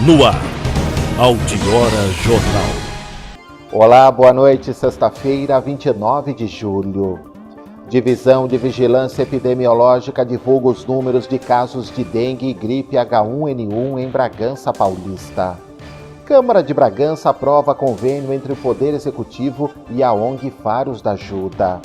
No ar, Altiora Jornal. Olá, boa noite, sexta-feira, 29 de julho. Divisão de Vigilância Epidemiológica divulga os números de casos de dengue e gripe H1N1 em Bragança Paulista. Câmara de Bragança aprova convênio entre o Poder Executivo e a ONG Faros da Ajuda.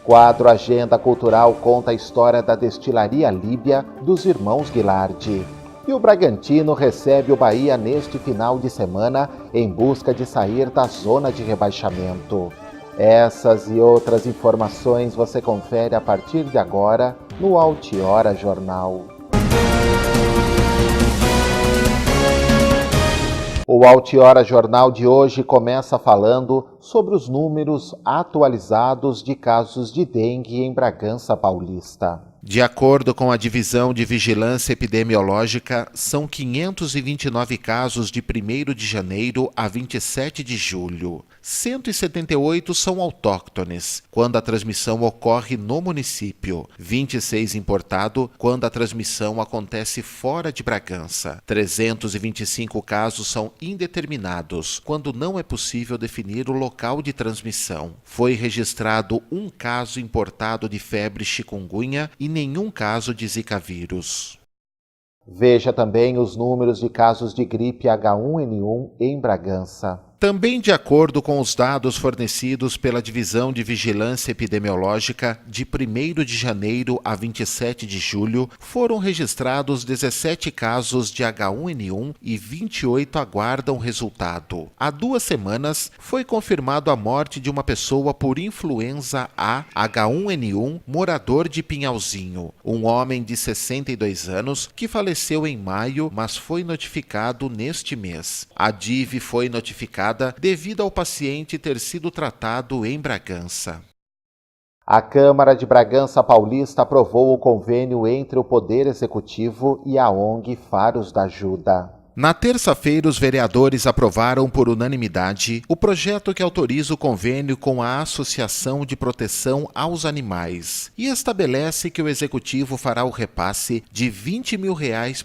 Quadro Agenda Cultural conta a história da destilaria Líbia dos irmãos Guilardi. E o Bragantino recebe o Bahia neste final de semana em busca de sair da zona de rebaixamento. Essas e outras informações você confere a partir de agora no Altiora Jornal. O Altiora Jornal de hoje começa falando sobre os números atualizados de casos de dengue em Bragança Paulista. De acordo com a Divisão de Vigilância Epidemiológica, são 529 casos de 1º de janeiro a 27 de julho. 178 são autóctones, quando a transmissão ocorre no município. 26 importado, quando a transmissão acontece fora de Bragança. 325 casos são indeterminados, quando não é possível definir o local de transmissão. Foi registrado um caso importado de febre chikungunya e nenhum caso de Zika vírus. Veja também os números de casos de gripe H1N1 em Bragança. Também de acordo com os dados fornecidos pela Divisão de Vigilância Epidemiológica, de 1º de janeiro a 27 de julho, foram registrados 17 casos de H1N1 e 28 aguardam resultado. Há 2 semanas, foi confirmado a morte de uma pessoa por influenza A H1N1, morador de Pinhalzinho, um homem de 62 anos que faleceu em maio, mas foi notificado neste mês. A DIV foi notificada devido ao paciente ter sido tratado em Bragança. A Câmara de Bragança Paulista aprovou o convênio entre o Poder Executivo e a ONG Faros da Ajuda. Na terça-feira, os vereadores aprovaram por unanimidade o projeto que autoriza o convênio com a Associação de Proteção aos Animais e estabelece que o Executivo fará o repasse de R$20 mil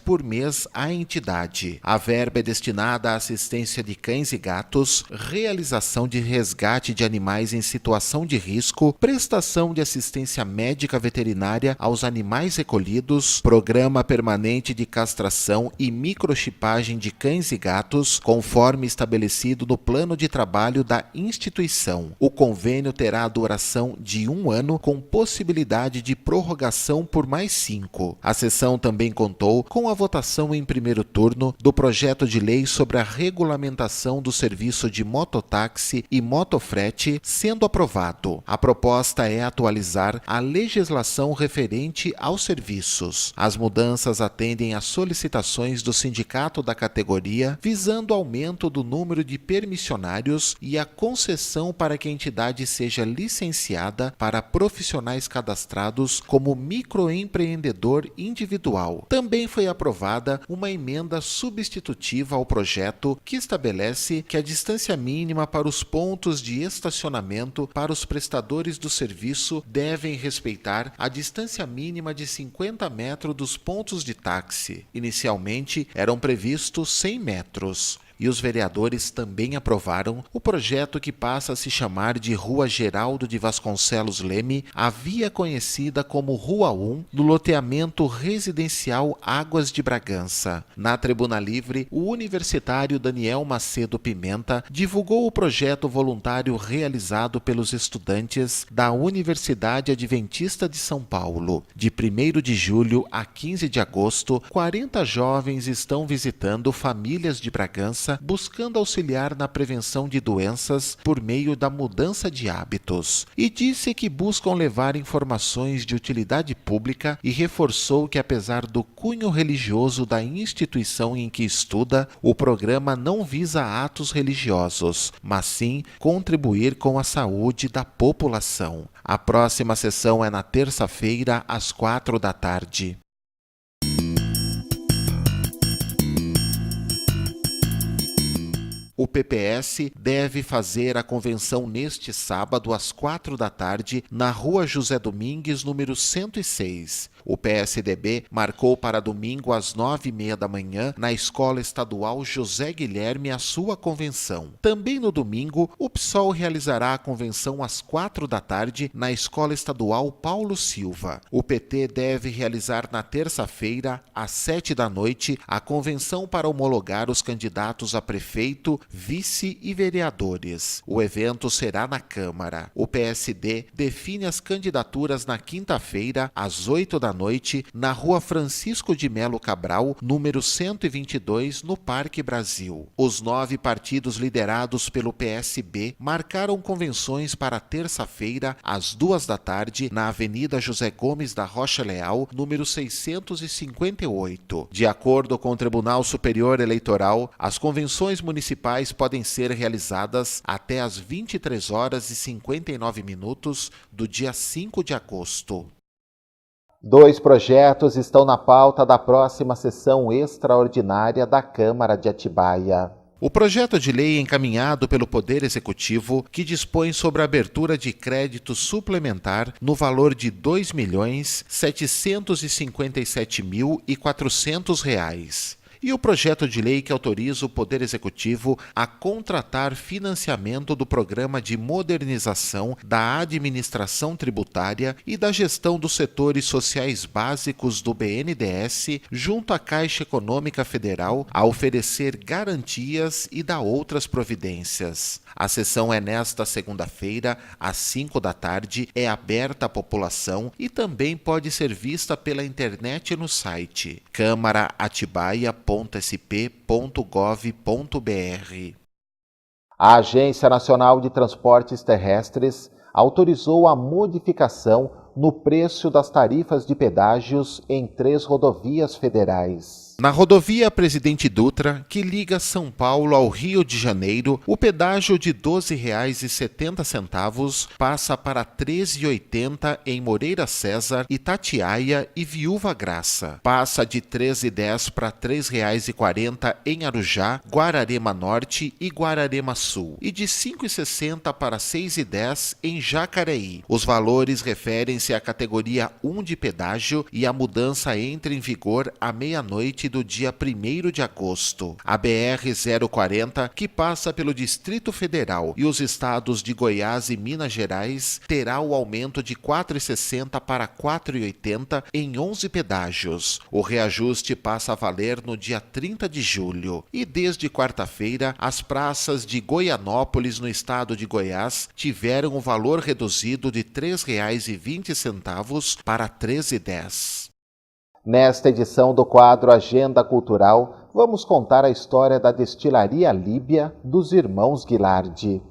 por mês à entidade. A verba é destinada à assistência de cães e gatos, realização de resgate de animais em situação de risco, prestação de assistência médica veterinária aos animais recolhidos, programa permanente de castração e microchipagem de cães e gatos, conforme estabelecido no plano de trabalho da instituição. O convênio terá a duração de 1 ano, com possibilidade de prorrogação por mais 5. A sessão também contou com a votação em primeiro turno do projeto de lei sobre a regulamentação do serviço de mototáxi e motofrete, sendo aprovado. A proposta é atualizar a legislação referente aos serviços. As mudanças atendem às solicitações do Sindicato da categoria, visando o aumento do número de permissionários e a concessão para que a entidade seja licenciada para profissionais cadastrados como microempreendedor individual. Também foi aprovada uma emenda substitutiva ao projeto que estabelece que a distância mínima para os pontos de estacionamento para os prestadores do serviço devem respeitar a distância mínima de 50 metros dos pontos de táxi. Inicialmente, eram previstos 100 metros. E os vereadores também aprovaram o projeto que passa a se chamar de Rua Geraldo de Vasconcelos Leme, a via conhecida como Rua 1, do loteamento residencial Águas de Bragança. Na Tribuna Livre, o universitário Daniel Macedo Pimenta divulgou o projeto voluntário realizado pelos estudantes da Universidade Adventista de São Paulo. De 1º de julho a 15 de agosto, 40 jovens estão visitando famílias de Bragança, buscando auxiliar na prevenção de doenças por meio da mudança de hábitos. E disse que buscam levar informações de utilidade pública e reforçou que, apesar do cunho religioso da instituição em que estuda, o programa não visa atos religiosos, mas sim contribuir com a saúde da população. A próxima sessão é na terça-feira, às 4 da tarde. O PPS deve fazer a convenção neste sábado às 4 da tarde na Rua José Domingues, número 106. O PSDB marcou para domingo às 9h30 da manhã na Escola Estadual José Guilherme a sua convenção. Também no domingo, o PSOL realizará a convenção às 4 da tarde na Escola Estadual Paulo Silva. O PT deve realizar na terça-feira, às 7 da noite, a convenção para homologar os candidatos a prefeito, vice e vereadores. O evento será na Câmara. O PSD define as candidaturas na quinta-feira, às 8 da noite, na Rua Francisco de Melo Cabral, número 122, no Parque Brasil. Os 9 partidos liderados pelo PSB marcaram convenções para terça-feira, às 2 da tarde, na Avenida José Gomes da Rocha Leal, número 658. De acordo com o Tribunal Superior Eleitoral, as convenções municipais podem ser realizadas até às 23h59 do dia 5 de agosto. 2 projetos estão na pauta da próxima sessão extraordinária da Câmara de Atibaia. O projeto de lei encaminhado pelo Poder Executivo, que dispõe sobre a abertura de crédito suplementar no valor de R$ 2.757.400. E o projeto de lei que autoriza o Poder Executivo a contratar financiamento do Programa de Modernização da Administração Tributária e da Gestão dos Setores Sociais Básicos do BNDES junto à Caixa Econômica Federal a oferecer garantias e dar outras providências. A sessão é nesta segunda-feira, às 5 da tarde, é aberta à população e também pode ser vista pela internet no site câmara.atibaia.sp.gov.br. A Agência Nacional de Transportes Terrestres autorizou a modificação no preço das tarifas de pedágios em 3 rodovias federais. Na rodovia Presidente Dutra, que liga São Paulo ao Rio de Janeiro, o pedágio de R$ 12,70 passa para R$ 13,80 em Moreira César, Itatiaia e Viúva Graça. Passa de R$ 13,10 para R$ 3,40 em Arujá, Guararema Norte e Guararema Sul, e de R$ 5,60 para R$ 6,10 em Jacareí. Os valores referem-se à categoria 1 de pedágio e a mudança entra em vigor à meia-noite do dia 1º de agosto. A BR-040, que passa pelo Distrito Federal e os estados de Goiás e Minas Gerais, terá o aumento de R$ 4,60 para R$ 4,80 em 11 pedágios. O reajuste passa a valer no dia 30 de julho. E desde quarta-feira, as praças de Goianópolis, no estado de Goiás, tiveram o valor reduzido de R$ 3,20 para R$ 13,10. Nesta edição do quadro Agenda Cultural, vamos contar a história da destilaria Líbia dos irmãos Guilardi.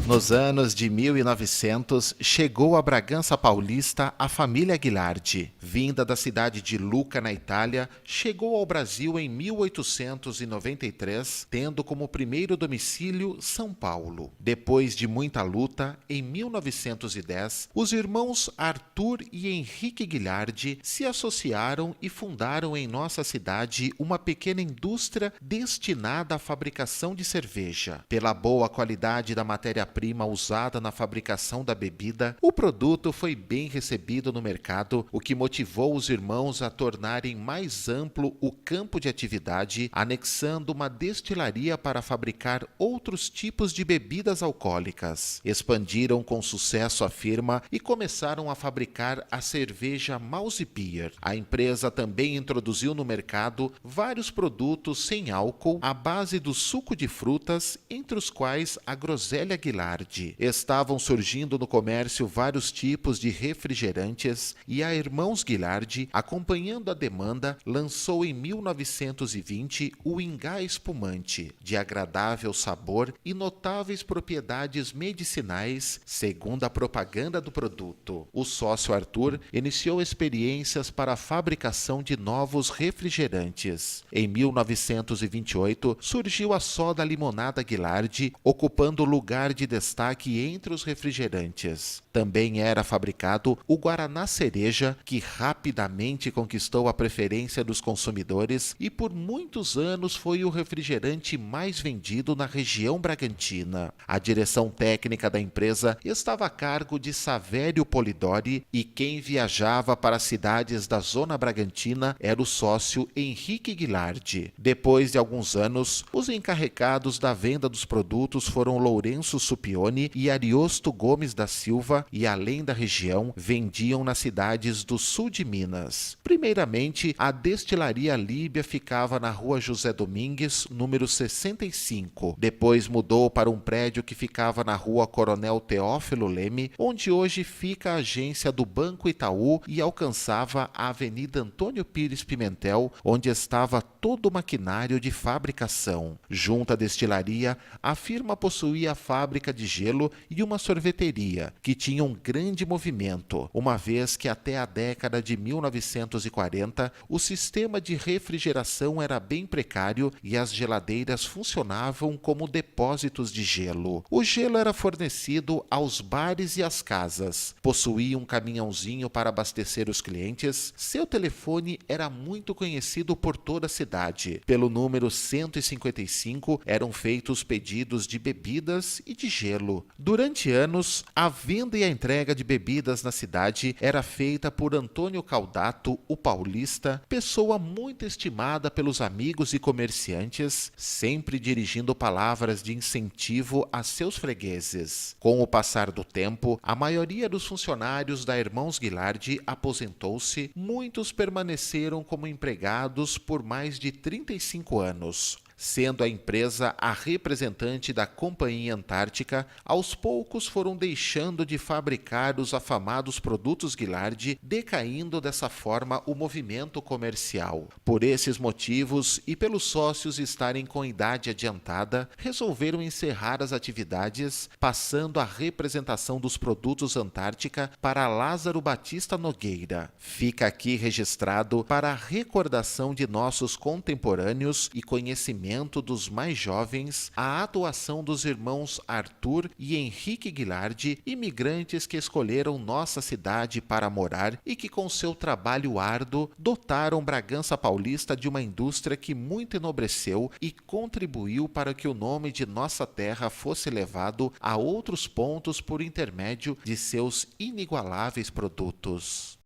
Nos anos de 1900, chegou a Bragança Paulista a família Guilardi. Vinda da cidade de Lucca, na Itália, chegou ao Brasil em 1893, tendo como primeiro domicílio São Paulo. Depois de muita luta, em 1910, os irmãos Arthur e Henrique Guilardi se associaram e fundaram em nossa cidade uma pequena indústria destinada à fabricação de cerveja. Pela boa qualidade da matéria-prima usada na fabricação da bebida, o produto foi bem recebido no mercado, o que motivou os irmãos a tornarem mais amplo o campo de atividade, anexando uma destilaria para fabricar outros tipos de bebidas alcoólicas. Expandiram com sucesso a firma e começaram a fabricar a cerveja Mouse Beer. A empresa também introduziu no mercado vários produtos sem álcool à base do suco de frutas, entre os quais a groselha Guilardi. Estavam surgindo no comércio vários tipos de refrigerantes e a Irmãos Guilardi, acompanhando a demanda, lançou em 1920 o Ingá Espumante, de agradável sabor e notáveis propriedades medicinais, segundo a propaganda do produto. O sócio Arthur iniciou experiências para a fabricação de novos refrigerantes. Em 1928, surgiu a soda limonada Guilardi, ocupando o lugar de destaque entre os refrigerantes. Também era fabricado o Guaraná Cereja, que rapidamente conquistou a preferência dos consumidores e por muitos anos foi o refrigerante mais vendido na região bragantina. A direção técnica da empresa estava a cargo de Savério Polidori e quem viajava para as cidades da Zona Bragantina era o sócio Henrique Guilardi. Depois de alguns anos, os encarregados da venda dos produtos foram Lourenço Supione e Ariosto Gomes da Silva e, além da região, vendiam nas cidades do sul de Minas. Primeiramente, a destilaria Líbia ficava na rua José Domingues, número 65. Depois mudou para um prédio que ficava na rua Coronel Teófilo Leme, onde hoje fica a agência do Banco Itaú e alcançava a Avenida Antônio Pires Pimentel, onde estava todo o maquinário de fabricação. Junto à destilaria, a firma possuía a fábrica de gelo e uma sorveteria, que tinha um grande movimento, uma vez que até a década de 1940 o sistema de refrigeração era bem precário e as geladeiras funcionavam como depósitos de gelo. O gelo era fornecido aos bares e às casas, possuía um caminhãozinho para abastecer os clientes, seu telefone era muito conhecido por toda a cidade. Pelo número 155 eram feitos pedidos de bebidas e de gelo. Durante anos, a venda e a entrega de bebidas na cidade era feita por Antônio Caldato, o paulista, pessoa muito estimada pelos amigos e comerciantes, sempre dirigindo palavras de incentivo a seus fregueses. Com o passar do tempo, a maioria dos funcionários da Irmãos Guilardi aposentou-se, muitos permaneceram como empregados por mais de 35 anos. Sendo a empresa a representante da Companhia Antártica, aos poucos foram deixando de fabricar os afamados produtos Guilardi, decaindo dessa forma o movimento comercial. Por esses motivos e pelos sócios estarem com idade adiantada, resolveram encerrar as atividades, passando a representação dos produtos Antártica para Lázaro Batista Nogueira. Fica aqui registrado para a recordação de nossos contemporâneos e conhecimento dos mais jovens, a atuação dos irmãos Arthur e Henrique Guilardi, imigrantes que escolheram nossa cidade para morar e que com seu trabalho árduo dotaram Bragança Paulista de uma indústria que muito enobreceu e contribuiu para que o nome de nossa terra fosse levado a outros pontos por intermédio de seus inigualáveis produtos.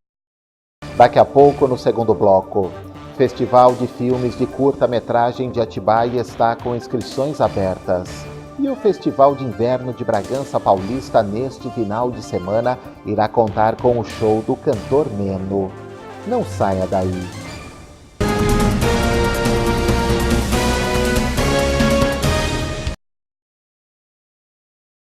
Daqui a pouco, no segundo bloco, Festival de Filmes de Curta-Metragem de Atibaia está com inscrições abertas. E o Festival de Inverno de Bragança Paulista, neste final de semana, irá contar com o show do cantor Meno. Não saia daí!